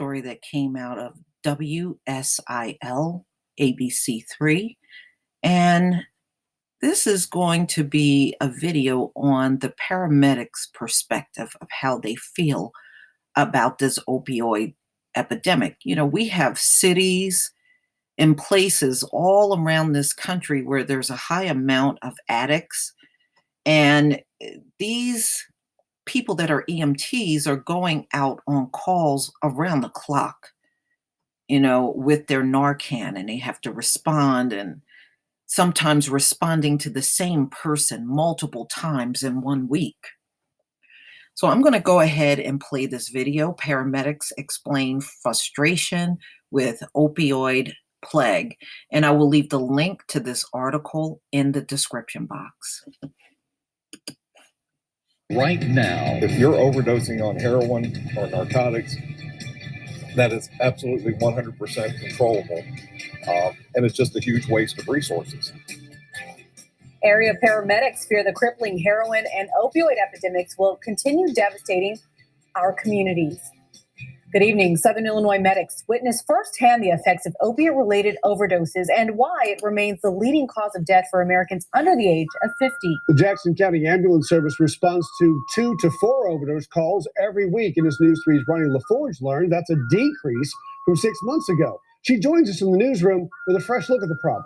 story that came out of WSIL ABC3. And this is going to be a video on the paramedics' perspective of how they feel about this opioid epidemic. We have cities and places all around this country where there's a high amount of addicts. And these people that are EMTs are going out on calls around the clock, with their Narcan, and they have to respond, and sometimes responding to the same person multiple times in 1 week. So I'm going to go ahead and play this video. Paramedics explain frustration with opioid plague, and I will leave the link to this article in the description box. Right now, if you're overdosing on heroin or narcotics, that is absolutely 100% controllable, and it's just a huge waste of resources. Area paramedics fear the crippling heroin and opioid epidemics will continue devastating our communities. Good evening. Southern Illinois medics witnessed firsthand the effects of opiate-related overdoses and why it remains the leading cause of death for Americans under the age of 50. The Jackson County Ambulance Service responds to 2 to 4 overdose calls every week. And as News 3's Ronnie LaForge learned, that's a decrease from 6 months ago. She joins us in the newsroom with a fresh look at the problem.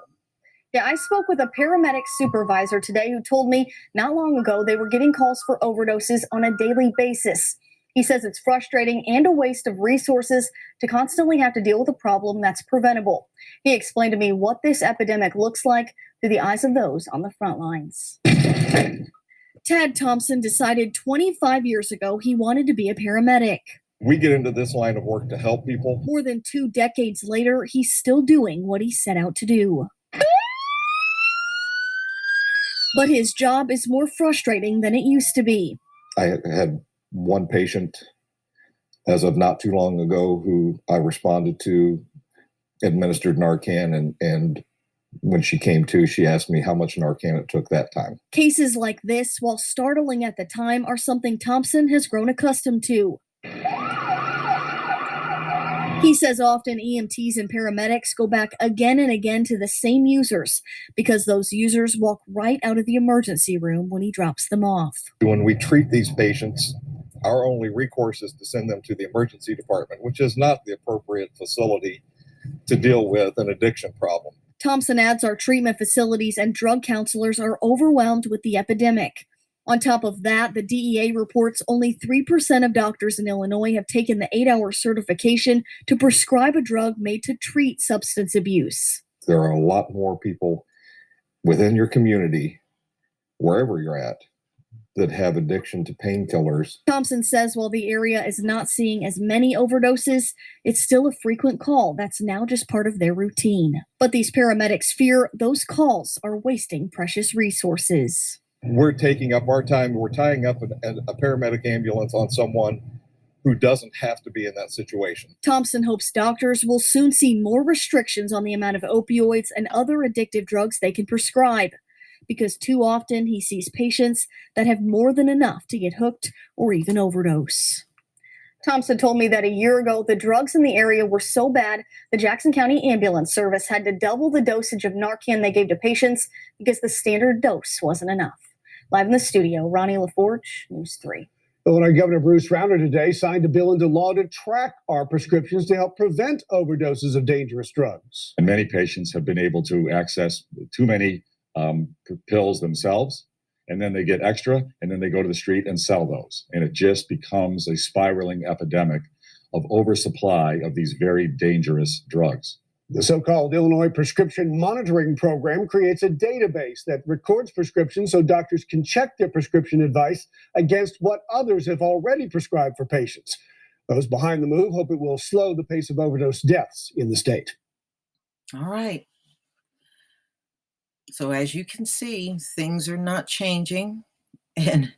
Yeah, I spoke with a paramedic supervisor today who told me not long ago they were getting calls for overdoses on a daily basis. He says it's frustrating and a waste of resources to constantly have to deal with a problem that's preventable. He explained to me what this epidemic looks like through the eyes of those on the front lines. Tad Thompson decided 25 years ago he wanted to be a paramedic. We get into this line of work to help people. More than 2 decades later, he's still doing what he set out to do. But his job is more frustrating than it used to be. I had one patient as of not too long ago who I responded to, administered Narcan, and when she came to, she asked me how much Narcan it took that time. Cases like this, while startling at the time, are something Thompson has grown accustomed to. He says often EMTs and paramedics go back again and again to the same users because those users walk right out of the emergency room when he drops them off. When we treat these patients, our only recourse is to send them to the emergency department, which is not the appropriate facility to deal with an addiction problem. Thompson adds our treatment facilities and drug counselors are overwhelmed with the epidemic. On top of that, the DEA reports only 3% of doctors in Illinois have taken the 8-hour certification to prescribe a drug made to treat substance abuse. There are a lot more people within your community, wherever you're at, that have addiction to painkillers. Thompson says while the area is not seeing as many overdoses, it's still a frequent call that's now just part of their routine. But these paramedics fear those calls are wasting precious resources. We're taking up our time. We're tying up a paramedic ambulance on someone who doesn't have to be in that situation. Thompson hopes doctors will soon see more restrictions on the amount of opioids and other addictive drugs they can prescribe, because too often he sees patients that have more than enough to get hooked or even overdose. Thompson told me that a year ago, the drugs in the area were so bad, the Jackson County Ambulance Service had to double the dosage of Narcan they gave to patients because the standard dose wasn't enough. Live in the studio, Ronnie LaForge, News 3. Illinois Governor Bruce Rauner today signed a bill into law to track our prescriptions to help prevent overdoses of dangerous drugs. And many patients have been able to access too many pills themselves, and then they get extra, and then they go to the street and sell those. And it just becomes a spiraling epidemic of oversupply of these very dangerous drugs. The so-called Illinois Prescription Monitoring Program creates a database that records prescriptions so doctors can check their prescription advice against what others have already prescribed for patients. Those behind the move hope it will slow the pace of overdose deaths in the state. All right. So as you can see, things are not changing. And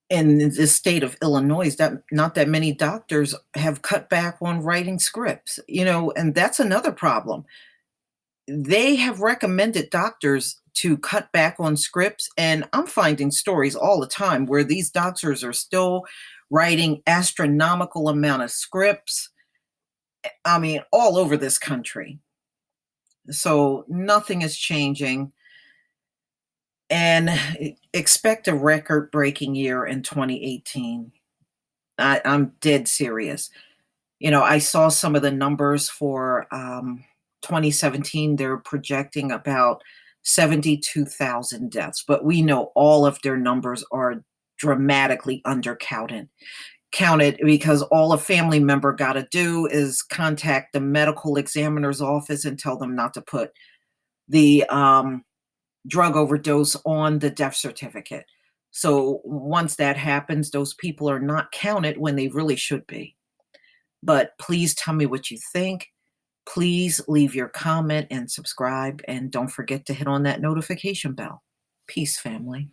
in the state of Illinois, that not that many doctors have cut back on writing scripts, and that's another problem. They have recommended doctors to cut back on scripts, and I'm finding stories all the time where these doctors are still writing astronomical amount of scripts. I mean, all over this country. So nothing is changing. And expect a record-breaking year in 2018. I'm dead serious. I saw some of the numbers for 2017. They're projecting about 72,000 deaths, but we know all of their numbers are dramatically undercounted. Counted because all a family member got to do is contact the medical examiner's office and tell them not to put the drug overdose on the death certificate. So once that happens, those people are not counted when they really should be. But please tell me what you think. Please leave your comment and subscribe. And don't forget to hit on that notification bell. Peace, family.